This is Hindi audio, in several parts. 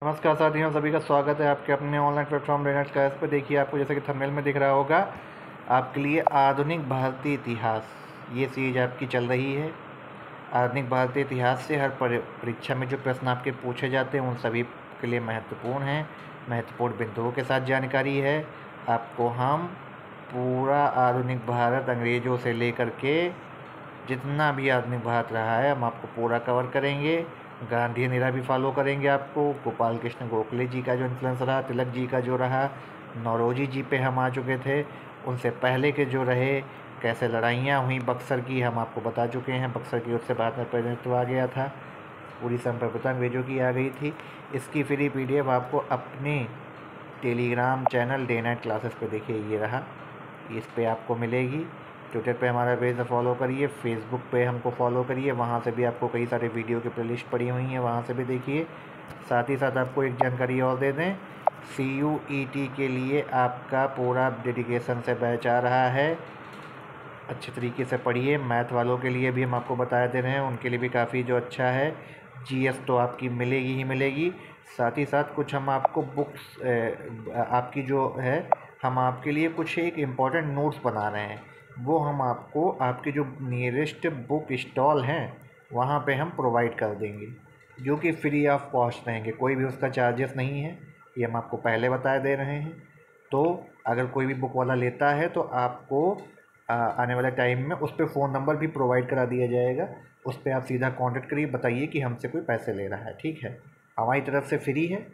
नमस्कार साथियों, सभी का स्वागत है आपके अपने ऑनलाइन प्लेटफॉर्म लेनर्स क्लास पर। देखिए, आपको जैसे कि थंबनेल में दिख रहा होगा, आपके लिए आधुनिक भारतीय इतिहास ये सीरीज आपकी चल रही है। आधुनिक भारतीय इतिहास से हर परीक्षा में जो प्रश्न आपके पूछे जाते हैं उन सभी के लिए महत्वपूर्ण हैं, महत्वपूर्ण बिंदुओं के साथ जानकारी है। आपको हम पूरा आधुनिक भारत अंग्रेज़ों से लेकर के जितना भी आधुनिक भारत रहा है हम आपको पूरा कवर करेंगे। गांधी एरा भी फॉलो करेंगे। आपको गोपाल कृष्ण गोखले जी का जो इन्फ्लुएंस रहा, तिलक जी का जो रहा, नौरोजी जी पे हम आ चुके थे, उनसे पहले के जो रहे, कैसे लड़ाइयाँ हुई बक्सर की हम आपको बता चुके हैं। बक्सर की उससे बाद में प्रतिनिधित्व आ गया था, पूरी संप्रभुता अंग्रेजों की आ गई थी। इसकी फ्री PDF आपको अपने Telegram channel day night classes पे देखिए, ये रहा, इस पे आपको मिलेगी। ट्विटर पे हमारा पेज फॉलो करिए, फेसबुक पे हमको फॉलो करिए, वहाँ से भी आपको कई सारे वीडियो की प्लेलिस्ट पड़ी हुई हैं, वहाँ से भी देखिए। साथ ही साथ आपको एक जानकारी और दे दें, CUET के लिए आपका पूरा डेडिकेशन से बैच आ रहा है। अच्छे तरीके से पढ़िए। मैथ वालों के लिए भी हम आपको बता दे रहे हैं, उनके लिए भी काफ़ी जो अच्छा है। GS तो आपकी मिलेगी ही मिलेगी। साथ ही साथ कुछ हम आपको बुक्स आपकी जो है, हम आपके लिए कुछ एक इम्पॉर्टेंट नोट्स बना रहे हैं, वो हम आपको आपके जो नियरेस्ट बुक स्टॉल हैं वहाँ पे हम प्रोवाइड कर देंगे, जो कि फ्री ऑफ कॉस्ट रहेंगे, कोई भी उसका चार्जेस नहीं है, ये हम आपको पहले बता दे रहे हैं। तो अगर कोई भी बुक वाला लेता है तो आपको आने वाले टाइम में उस पर फ़ोन नंबर भी प्रोवाइड करा दिया जाएगा, उस पर आप सीधा कांटेक्ट करिए, बताइए कि हमसे कोई पैसे ले रहा है, ठीक है। हमारी तरफ से फ्री है।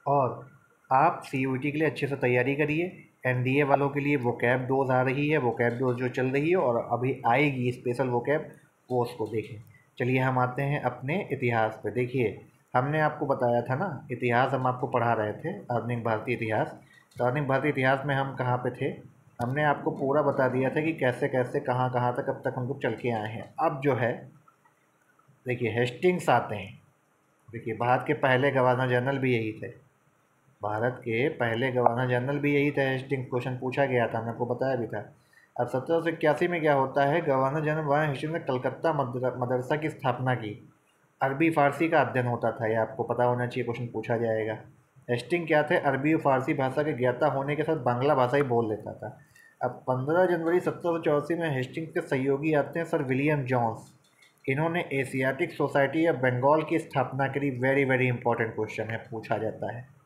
और आप CUET के लिए अच्छे से तैयारी करिए। NDA वालों के लिए वोकैब डोज आ रही है, वोकैब डोज जो चल रही है और अभी आएगी स्पेशल वोकैब, वो उसको देखें। चलिए हम आते हैं अपने इतिहास पे। देखिए, हमने आपको बताया था ना, इतिहास हम आपको पढ़ा रहे थे, आधुनिक भारतीय इतिहास। तो आधुनिक भारतीय इतिहास में हम कहाँ पे थे, हमने आपको पूरा बता दिया था कि कैसे कैसे कहाँ कहाँ तक अब तक हम लोग चल के आए हैं। अब जो है, देखिए हेस्टिंग्स आते हैं। देखिए, भारत के पहले गवर्नर जनरल भी यही थे, भारत के पहले गवर्नर जनरल भी यही थे हेस्टिंग्स। क्वेश्चन पूछा गया था, हमने आपको बताया भी था। अब 1781 में क्या होता है, गवर्नर जनरल वारन हेस्टिंग्स ने कलकत्ता मदरसा की स्थापना की। अरबी फ़ारसी का अध्ययन होता था, ये आपको पता होना चाहिए, क्वेश्चन पूछा जाएगा। हेस्टिंग क्या थे, अरबी और फारसी भाषा के ज्ञाता होने के साथ बांग्ला भाषा ही बोल लेता था। अब 15 जनवरी 1784 में हेस्टिंग्स के सहयोगी आते हैं सर विलियम जॉन्स। इन्होंने एशियाटिक सोसाइटी ऑफ बंगाल की स्थापना करी। वेरी वेरी इंपॉर्टेंट क्वेश्चन है, पूछा जाता है।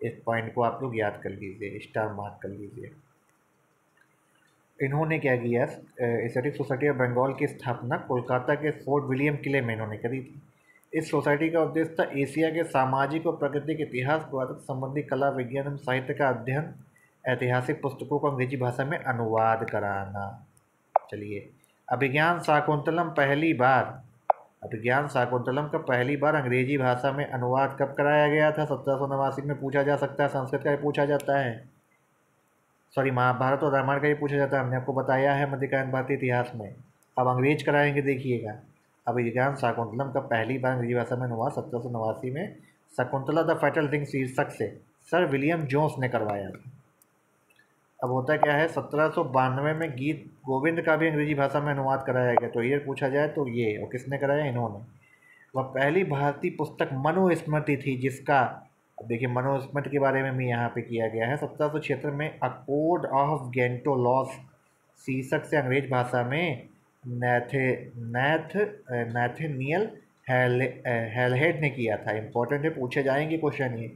इस पॉइंट को आप लोग याद कर लीजिए, स्टार मार्क कर लीजिए। इन्होंने क्या किया, एशियाटिक सोसाइटी ऑफ बंगाल की स्थापना कोलकाता के फोर्ट विलियम किले में इन्होंने करी थी। इस सोसाइटी का उद्देश्य था एशिया के सामाजिक और प्राकृतिक इतिहास, पुरातत्व संबंधी कला, विज्ञान एवं साहित्य का अध्ययन, ऐतिहासिक पुस्तकों को अंग्रेजी भाषा में अनुवाद कराना। चलिए, अभिज्ञान शाकुंतलम पहली बार, अभिज्ञान शाकुंतलम का पहली बार अंग्रेजी भाषा में अनुवाद कब कराया गया था, 1789 में पूछा जा सकता है। संस्कृत का भी पूछा जाता है, सॉरी महाभारत और रामायण का भी पूछा जाता है, हमने आपको बताया है मध्यकालीन भारतीय इतिहास में। अब अंग्रेज कराएंगे, देखिएगा। अभिज्ञान शाकुंतलम का पहली बार अंग्रेजी भाषा में अनुवाद 1789 में शकुंतला द फैटल थिंग शीर्षक से सर विलियम जोन्स ने करवाया था। अब होता क्या है, 1792 में गीत गोविंद का भी अंग्रेजी भाषा में अनुवाद कराया गया। तो ये पूछा जाए तो ये, और किसने कराया, इन्होंने। वह पहली भारतीय पुस्तक मनुस्मृति थी, जिसका, अब देखिए मनुस्मृति के बारे में भी यहाँ पे किया गया है। 1776 में अ कोड ऑफ गेंटोलॉस शीर्षक से अंग्रेज भाषा में नैथनियल हेलहेड ने किया था। इंपॉर्टेंट है, पूछे जाएंगे क्वेश्चन ये।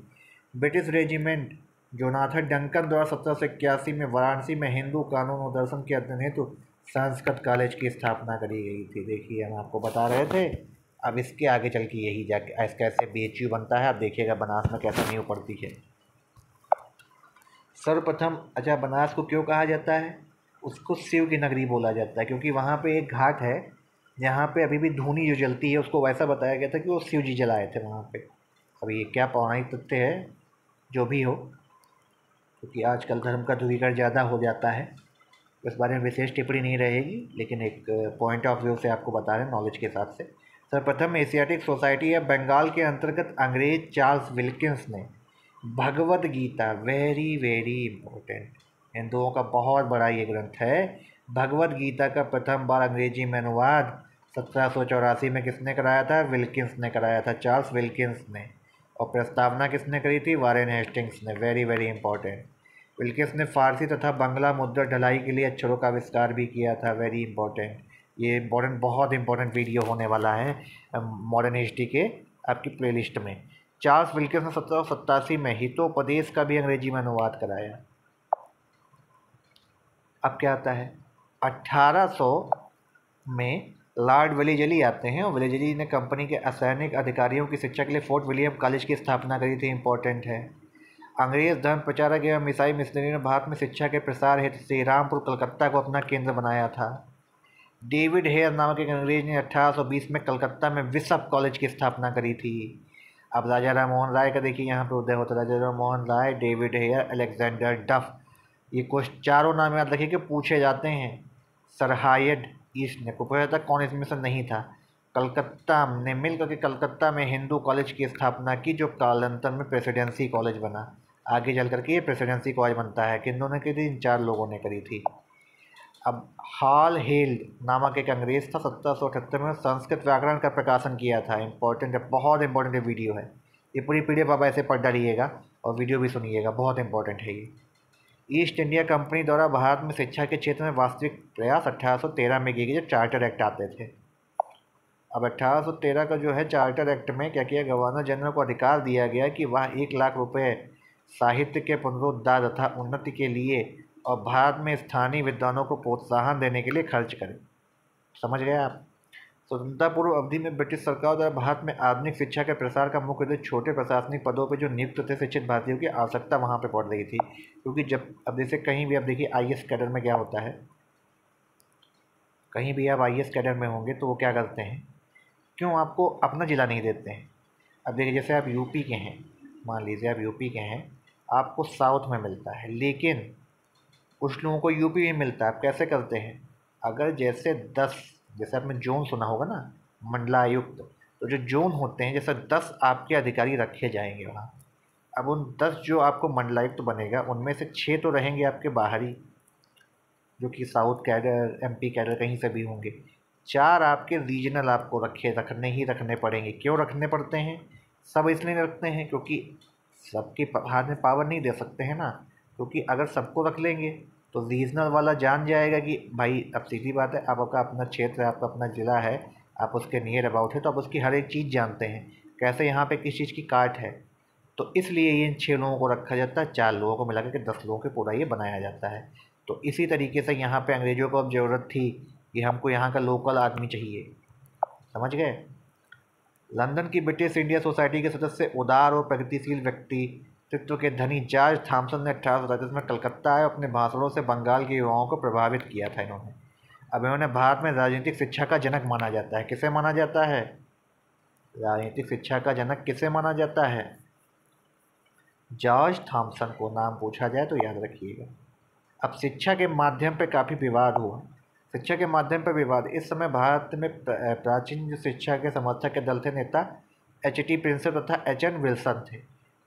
ब्रिटिश रेजिमेंट जोनाथन डंकन द्वारा 1781 में वाराणसी में हिंदू कानून और दर्शन के अध्ययन हेतु संस्कृत कॉलेज की स्थापना करी गई थी। देखिए, हम आपको बता रहे थे। अब इसके आगे चल के यही जाके कैसे BHU बनता है, आप देखिएगा बनास में कैसे नींव पड़ती है। सर्वप्रथम, अच्छा बनास को क्यों कहा जाता है, उसको शिव की नगरी बोला जाता है, क्योंकि वहाँ पे एक घाट है जहाँ पे अभी भी धूनी जो जलती है, उसको वैसा बताया गया था कि वो शिव जी जलाए थे वहाँ पे। अब ये क्या पौराणिक तथ्य है, जो भी हो, क्योंकि आजकल धर्म का ध्रुवीकरण ज़्यादा हो जाता है, इस बारे में विशेष टिप्पणी नहीं रहेगी, लेकिन एक पॉइंट ऑफ व्यू से आपको बता रहे हैं, नॉलेज के हिसाब से। सर्वप्रथम एशियाटिक सोसाइटी ऑफ बंगाल के अंतर्गत अंग्रेज चार्ल्स विल्किंस ने Bhagavad Gita, very very important, हिंदुओं का बहुत बड़ा ये ग्रंथ है, भगवद गीता का प्रथम बार अंग्रेजी में अनुवाद 1784 में किसने कराया था, विल्किंस ने कराया था, चार्ल्स विल्किंस ने। और प्रस्तावना किसने करी थी? वारेन हेस्टिंग्स ने। Very very important. विल्किंस ने फारसी तथा बंगला मुद्रा ढलाई के लिए अक्षरों का आविष्कार भी किया था। Very important. ये इंपॉर्टेंट, बहुत इंपॉर्टेंट वीडियो होने वाला है मॉडर्न हिस्ट्री के आपकी प्लेलिस्ट में। चार्ल्स विल्किंस ने 1787 में हितोपदेश का भी अंग्रेजी में अनुवाद कराया। अब क्या आता है? 1800 में लॉर्ड वेलेजली आते हैं और वेलेजली ने कंपनी के असैनिक अधिकारियों की शिक्षा के लिए फोर्ट विलियम कॉलेज की स्थापना करी थी। इंपॉर्टेंट है। अंग्रेज धर्म प्रचारक एवं ईसाई मिशनरी ने भारत में शिक्षा के प्रसार हेतु श्रीरामपुर कलकत्ता को अपना केंद्र बनाया था। डेविड हेयर नामक एक अंग्रेज ने 1820 में कलकत्ता में बिशप कॉलेज की स्थापना करी थी। अब राजा राम मोहन राय का देखिए यहाँ पे उदय होता है। राजा Ram Mohan Roy, David Hare, Alexander डफ, ये कुछ चारों नाम याद रखिए कि पूछे जाते हैं। सर हायड ईस्ट ने को पूछा था, कौन इसमें से नहीं था। कलकत्ता ने मिलकर के कलकत्ता में हिंदू कॉलेज की स्थापना की, जो कालांतर में प्रेसिडेंसी कॉलेज बना। आगे चल करके ये प्रेसिडेंसी कॉलेज बनता है। किन्होंने ने की थी? इन 4 लोगों ने करी थी। अब हॉल हेल्ड नामक एक अंग्रेज था, 1778 में संस्कृत व्याकरण का प्रकाशन किया था। इंपॉर्टेंट है, बहुत इंपॉर्टेंट वीडियो है ये। पूरी PDF आप ऐसे पढ़ डालिएगा और वीडियो भी सुनिएगा, बहुत इंपॉर्टेंट है ये। ईस्ट इंडिया कंपनी द्वारा भारत में शिक्षा के क्षेत्र में वास्तविक प्रयास 1813 में किए गए, जब चार्टर एक्ट आते थे। अब 1813 का जो है चार्टर एक्ट में क्या किया? गवर्नर जनरल को अधिकार दिया गया कि वह 1 लाख रुपए साहित्य के पुनरुद्धार तथा उन्नति के लिए और भारत में स्थानीय विद्वानों को प्रोत्साहन देने के लिए खर्च करें। समझ गए आप? स्वतंत्रता पूर्व अवधि में ब्रिटिश सरकार द्वारा भारत में आधुनिक शिक्षा के प्रसार का मुख्य उद्देश्य छोटे प्रशासनिक पदों पर जो नियुक्त थे शिक्षित भारतीयों की आवश्यकता वहाँ पे पड़ रही थी। क्योंकि जब अब जैसे कहीं भी आप देखिए IAS कैडर में क्या होता है, कहीं भी आप IAS कैडर में होंगे तो वो क्या करते हैं, क्यों आपको अपना ज़िला नहीं देते हैं। अब देखिए जैसे आप यूपी के हैं, मान लीजिए आप यूपी के हैं, आपको साउथ में मिलता है, लेकिन कुछ लोगों को यूपी में मिलता है। आप कैसे करते हैं? अगर जैसे 10, जैसे आपने जोन सुना होगा ना, मंडलायुक्त, तो जो जोन होते हैं जैसे 10 आपके अधिकारी रखे जाएंगे वहाँ। अब उन 10 जो आपको मंडलायुक्त बनेगा उनमें से 6 तो रहेंगे आपके बाहरी, जो कि साउथ कैडर, MP कैडर कहीं से भी होंगे। 4 आपके रीजनल आपको रखने पड़ेंगे। क्यों रखने पड़ते हैं? सब इसलिए रखते हैं क्योंकि सबके हाथ में पावर नहीं दे सकते हैं ना। क्योंकि अगर सबको रख लेंगे तो रीजनल वाला जान जाएगा कि भाई, अब सीधी बात है, आपका अपना क्षेत्र है, आपका अपना ज़िला है, आप उसके नियर अबाउट है, तो आप उसकी हर एक चीज़ जानते हैं, कैसे यहाँ पे किस चीज़ की काट है। तो इसलिए इन 6 लोगों को रखा जाता है, 4 लोगों को मिला के 10 लोगों के पूरा ये बनाया जाता है। तो इसी तरीके से यहाँ पे अंग्रेज़ों को अब ज़रूरत थी कि हमको यहाँ का लोकल आदमी चाहिए। समझ गए? लंदन की ब्रिटिश इंडिया सोसाइटी के सदस्य उदार और प्रगतिशील व्यक्तित्व के धनी जॉर्ज थॉमसन ने 1837 में कलकत्ता आए। अपने भाषणों से बंगाल के युवाओं को प्रभावित किया था इन्होंने। अब इन्होंने भारत में राजनीतिक शिक्षा का जनक माना जाता है। किसे माना जाता है? राजनीतिक शिक्षा का जनक किसे माना जाता है? जॉर्ज थॉमसन को नाम पूछा जाए तो याद रखिएगा। अब शिक्षा के माध्यम पर काफ़ी विवाद हुआ। शिक्षा के माध्यम पर विवाद। इस समय भारत में प्राचीन जो शिक्षा के समर्थक के दल थे, नेता HT प्रिंसेप तथा HN विल्सन थे।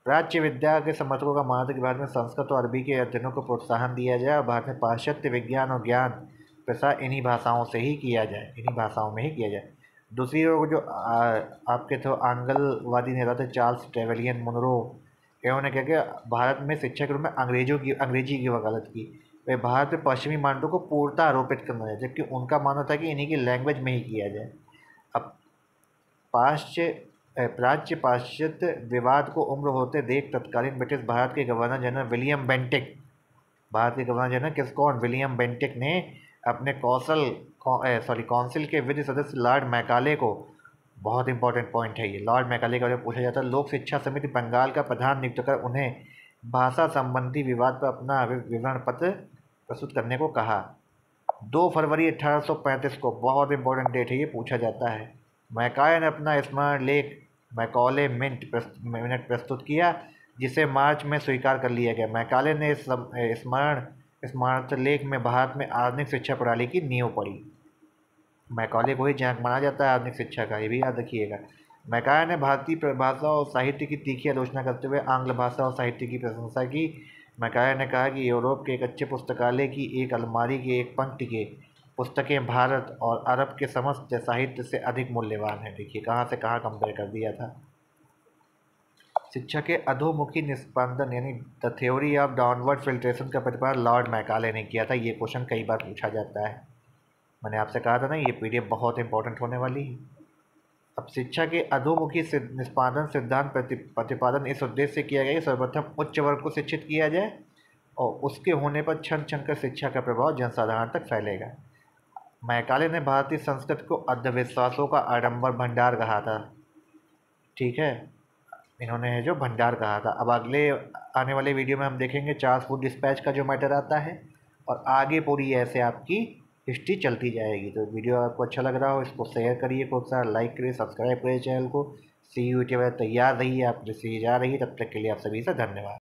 प्राच्य विद्या के समर्थकों का मानना था कि भारत में संस्कृत और अरबी के अध्ययनों को प्रोत्साहन दिया जाए और भारत में पाश्चात्य विज्ञान और ज्ञान प्रसार इन्हीं भाषाओं से ही किया जाए, इन्हीं भाषाओं में ही किया जाए। दूसरी ओर जो आपके तो आंग्लवादी नेता थे, चार्ल्स ट्रेवेलियन मुनरो, इन्होंने क्या किया? भारत में शिक्षा के रूप में अंग्रेजी की वकालत की। वे भारत में पश्चिमी मानकों को पूर्णतः आरोपित करना है, जबकि उनका मानना था कि इन्हीं की लैंग्वेज में ही किया जाए। अब प्राच्य पाश्चात्य विवाद को उम्र होते देख तत्कालीन ब्रिटिश भारत के governor general William Bentinck, Bharat के गवर्नर जनरल कौन? विलियम बेंटिक ने अपने काउंसिल के विधि सदस्य लॉर्ड मैकाले को, बहुत इंपॉर्टेंट पॉइंट है ये, लॉर्ड मैकाले का पूछा जाता है, लोक शिक्षा समिति बंगाल का प्रधान नियुक्त कर उन्हें भाषा संबंधी विवाद पर अपना विवरण पत्र प्रस्तुत करने को कहा। 2 फरवरी 1835 को, बहुत इंपॉर्टेंट डेट है ये, पूछा जाता है। मैकाले ने अपना स्मरण लेख मैकॉले मिनट प्रस्तुत किया, जिसे मार्च में स्वीकार कर लिया गया। मैकाले ने स्मरण लेख में भारत में आधुनिक शिक्षा प्रणाली की नींव पड़ी। मैकाले को ही जनक माना जाता है आधुनिक शिक्षा का, ये भी याद रखिएगा। मैकाले ने भारतीय भाषा और साहित्य की तीखी आलोचना करते हुए आंग्ल भाषा और साहित्य की प्रशंसा की। मैकाले ने कहा कि यूरोप के एक अच्छे पुस्तकालय की एक अलमारी की एक पंक्ति के पुस्तकें भारत और अरब के समस्त साहित्य से अधिक मूल्यवान है। देखिए कहाँ से कहाँ कंपेयर कर दिया था। शिक्षा के अधोमुखी निष्पादन यानी the theory of downward filtration का प्रतिपादन लॉर्ड मैकाले ने किया था। ये क्वेश्चन कई बार पूछा जाता है। मैंने आपसे कहा था ना, ये पीडीएफ बहुत इंपॉर्टेंट होने वाली है। अब शिक्षा के अधोमुखी निष्पादन सिद्धांत प्रतिपादन इस उद्देश्य से किया गया कि सर्वप्रथम उच्च वर्ग को शिक्षित किया जाए और उसके होने पर क्षण क्षण कर शिक्षा का प्रभाव जनसाधारण तक फैलेगा। मैकाले ने भारतीय संस्कृति को अंधविश्वासों का आडंबर भंडार कहा था। ठीक है, इन्होंने जो भंडार कहा था। अब अगले आने वाले वीडियो में हम देखेंगे चार्ल्स वुड डिस्पैच का जो मैटर आता है, और आगे पूरी ऐसे आपकी हिस्ट्री चलती जाएगी। तो वीडियो आपको अच्छा लग रहा हो, इसको शेयर करिए, खूब सारा लाइक करिए, सब्सक्राइब करिए चैनल को। सी यू तैयार रहिए, आप जैसे जा रही है, तब तक के लिए आप सभी से धन्यवाद।